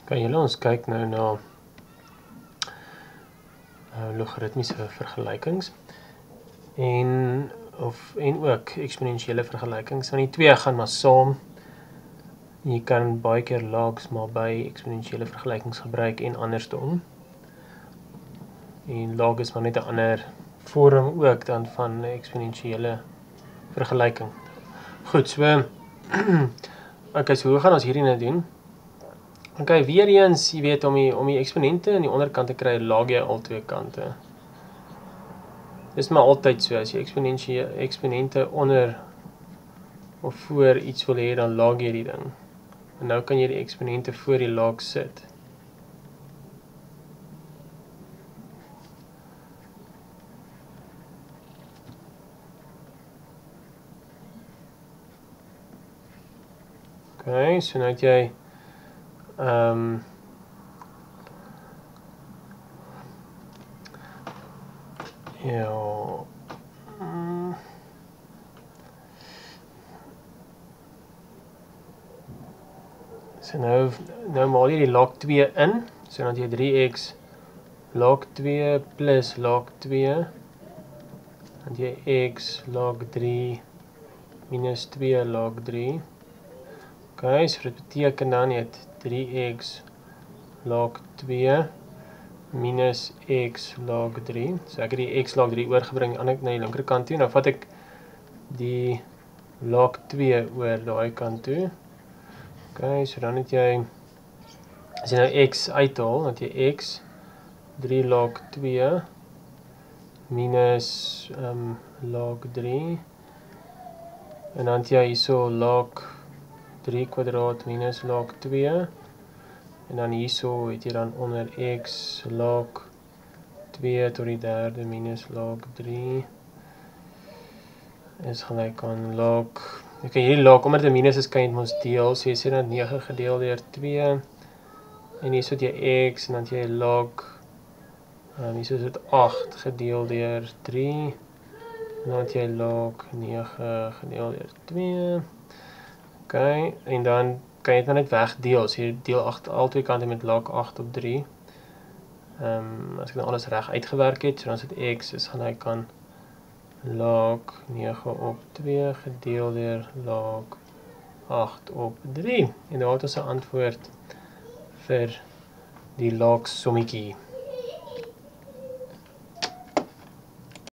Kan julle ons kyk nou na logaritmiese vergelykings en ook eksponensiële vergelykings. Want die twee gaan maar saam. Jy kan baie keer logs maar by eksponensiële vergelykings gebruik en andersom. En log is maar net 'n ander vorm ook dan van 'n eksponensiële vergelyking. Goed, so okay, so hoe gaan ons hierdie nou doen? Okay, weer eens, jy weet, om die eksponente aan die onderkant te kry, log jy al twee kante. Dis maar altyd so, as jy eksponente onder of voor iets wil hê, dan log jy die ding. En nou kan jy die eksponente voor die log sit. Okay, so nou het jy so nou maal jy die log 2 in, so dan het jy 3x log 2 plus log 2, dan het jy x log 3 minus 2 log 3. Okay, so dit beteken dan jy het 3x log 2 minus x log 3. So ek het die x log 3 oorgebring na die linkerkant toe. Nou vat ek die log 2 oor daai kant toe. Okay, so dan het jy, as jy nou x uithaal, dan het jy x 3 log 2 minus log 3. En dan het jy hierso log 3 kwadraat minus log 2. En dan hierso het jy dan onder x log 2 tot die derde minus log 3 is gelyk aan log. Okay, hierdie log, omdat dit 'n minus is, kan jy ons deel. So jy sê dan 9 gedeel deur 2. En hierso het jy x en dan het jy log, hierso is dit 8 gedeel deur 3. En dan het jy log 9 gedeel deur 2. Okay, en dan kan jy dit nou net wegdeel. So jy deel al twee kante met log 8 op 3. As ek nou alles reg uitgewerk het, so dan is dit x is gelyk aan log 9 op 2 gedeel deur log 8 op 3. En daar het ons 'n antwoord vir die log sommetjie.